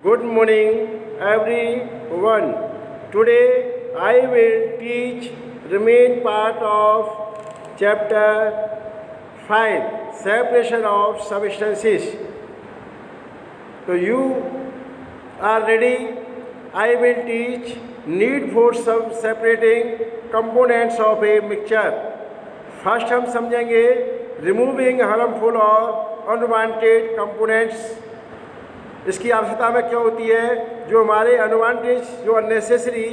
Good morning, everyone. Today I will teach remain part of chapter 5 separation of substances. So you are ready? I will teach need for separating components of a mixture. First हम समझेंगे removing harmful और unwanted components. इसकी आवश्यकता में क्यों होती है? जो हमारे अनवांटेज जो अननेसेसरी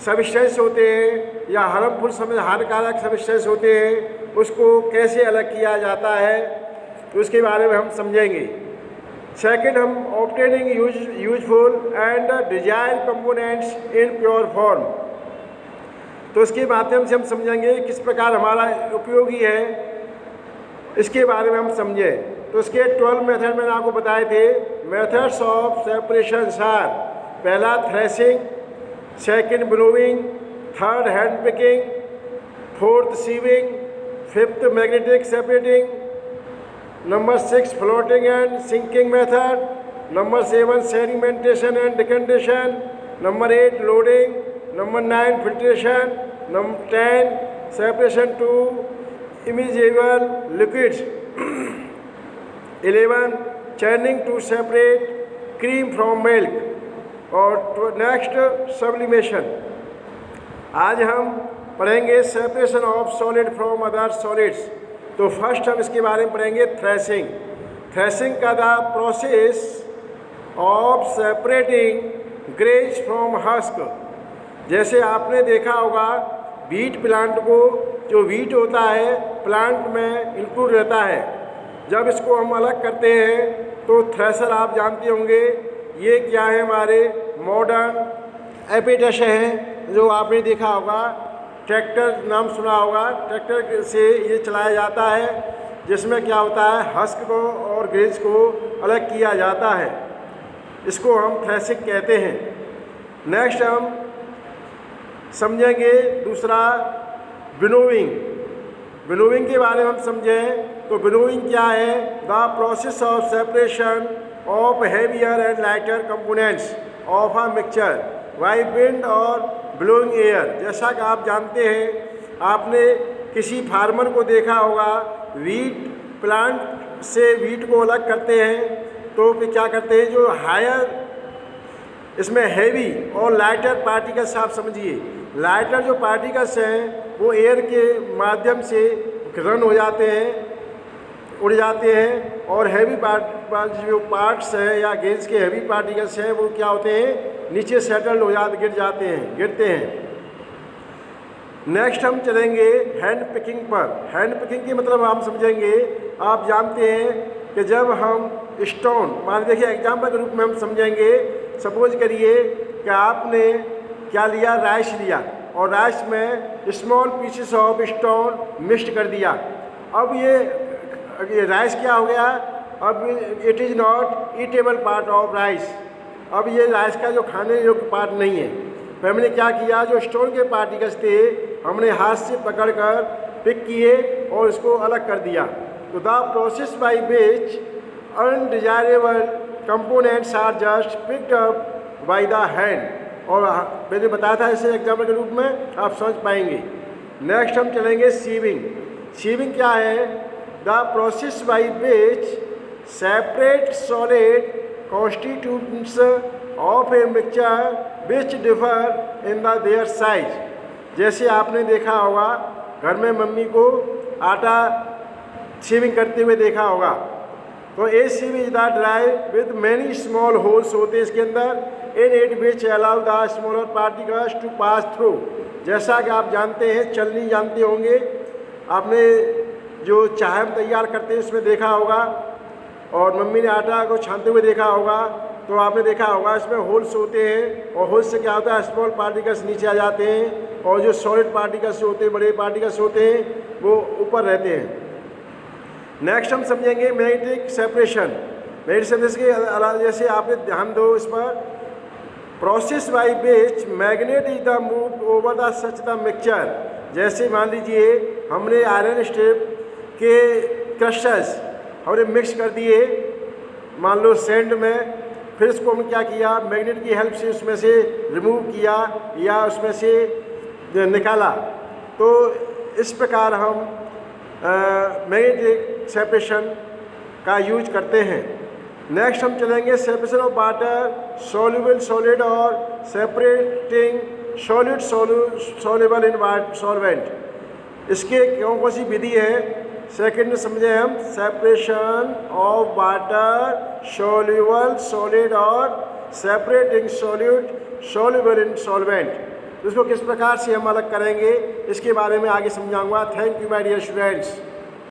सब्सटेंस होते हैं या हार्मफुल हानिकारक सब्सटेंस होते हैं उसको कैसे अलग किया जाता है तो उसके बारे में हम समझेंगे। सेकंड हम obtaining useful and desired components in pure form, तो इसके माध्यम से हम समझेंगे किस प्रकार हमारा उपयोगी है, इसके बारे में हम समझें। तो इसके 12 मेथड मैंने आपको बताए थे। मेथड्स ऑफ सेपरेशन आर: पहला threshing, second blowing, third hand picking, fourth sieving, fifth magnetic separating, number 6 floating and sinking method, number 7 sedimentation and decantation, number 8 loading, number 9 filtration, number 10 separation to immiscible liquids, 11 churning to separate cream from milk, और next sublimation. आज हम पढ़ेंगे separation of solid from other solids. तो first हम इसके बारे में पढ़ेंगे थ्रेशिंग। थ्रेशिंग का the process of separating grains from husk. जैसे आपने देखा होगा वीट प्लांट को, जो वीट होता है प्लांट में इंक्लूड रहता है, जब इसको हम अलग करते हैं तो थ्रेशर आप जानते होंगे ये क्या है, हमारे मॉडर्न एपिटस हैं जो आपने देखा होगा, ट्रैक्टर नाम सुना होगा, ट्रैक्टर से ये चलाया जाता है जिसमें क्या होता है हस्क को और ग्रेन्स को अलग किया जाता है, इसको हम थ्रेशिंग कहते हैं। नेक्स्ट हम समझेंगे दूसरा विनोइंग। विनोइंग के बारे में हम समझें तो विनोइंग क्या है? The process of separation of heavier and lighter components of a mixture by wind और ब्लोइंग एयर। जैसा कि आप जानते हैं, आपने किसी फार्मर को देखा होगा वीट प्लांट से वीट को अलग करते हैं तो फिर क्या करते हैं, जो हायर इसमें हैवी और लाइटर पार्टिकल्स, आप समझिए लाइटर जो पार्टिकल्स हैं वो एयर के माध्यम से रन हो जाते हैं, उड़ जाते हैं, और हैवी जो पार्ट्स हैं या गेंस के हैवी पार्टिकल्स हैं वो क्या होते हैं, नीचे सेटल्ड हो जाते, गिरते हैं। नेक्स्ट हम चलेंगे हैंड पिकिंग पर। हैंड पिकिंग की मतलब हम समझेंगे, आप जानते हैं कि जब हम स्टोन, मान देखिए एग्जाम्पल के रूप में हम समझेंगे, सपोज करिए कि आपने क्या लिया, राइस लिया, और राइस में small pieces of stone mix कर दिया। अब ये राइस क्या हो गया, अब it is not eatable part of rice. अब ये राइस का जो खाने योग्य पार्ट नहीं है। फिर हमने क्या किया, जो स्टोन के पार्टिकल्स थे हमने हाथ से पकड़कर पिक किए और इसको अलग कर दिया। तो the process by which undesirable components are just picked up by the hand, और मैंने बताया था इसे एग्जाम्पल के रूप में, आप समझ पाएंगे। नेक्स्ट हम चलेंगे सीविंग। सीविंग क्या है? The process by which separate solid constituents of a mixture which differ in the their size. जैसे आपने देखा होगा घर में मम्मी को आटा सीविंग करते हुए देखा होगा, तो a sieving is the drive with many small holes होते हैं इसके अंदर, in it which allow the smaller particles to pass through. जैसा कि आप जानते हैं, चलनी जानते होंगे, आपने जो चाय हम तैयार करते हैं उसमें देखा होगा, और मम्मी ने आटा को छानते हुए देखा होगा, तो आपने देखा होगा इसमें होल्स होते हैं, और होल्स से क्या होता है, स्मॉल पार्टिकल्स नीचे आ जाते हैं, और जो सॉलिड पार्टिकल्स होते हैं, बड़े पार्टिकल्स होते हैं, वो ऊपर रहते हैं। नेक्स्ट हम समझेंगे मैग्नेटिक सेपरेशन। मैग्नेटिक सेपरेशन के जैसे आपने ध्यान दो इस पर, process by which magnet is the move over the such the mixture. जैसे मान लीजिए हमने आयरन स्ट्रिप के क्रिस्टल्स हमने मिक्स कर दिए, मान लो सैंड में, फिर इसको हमने क्या किया, मैग्नेट की हेल्प से उसमें से रिमूव किया या उसमें से निकाला। तो इस प्रकार हम मैग्नेटिक सेपरेशन का यूज करते हैं। नेक्स्ट हम चलेंगे separation of water, soluble solid और separating solid soluble in solvent. इसके कौन कौन सी विधि है, सेकंड में समझे हम, separation of water, soluble solid और separating solute soluble in solvent. इसको किस प्रकार से हम अलग करेंगे इसके बारे में आगे समझाऊंगा। Thank you my dear students.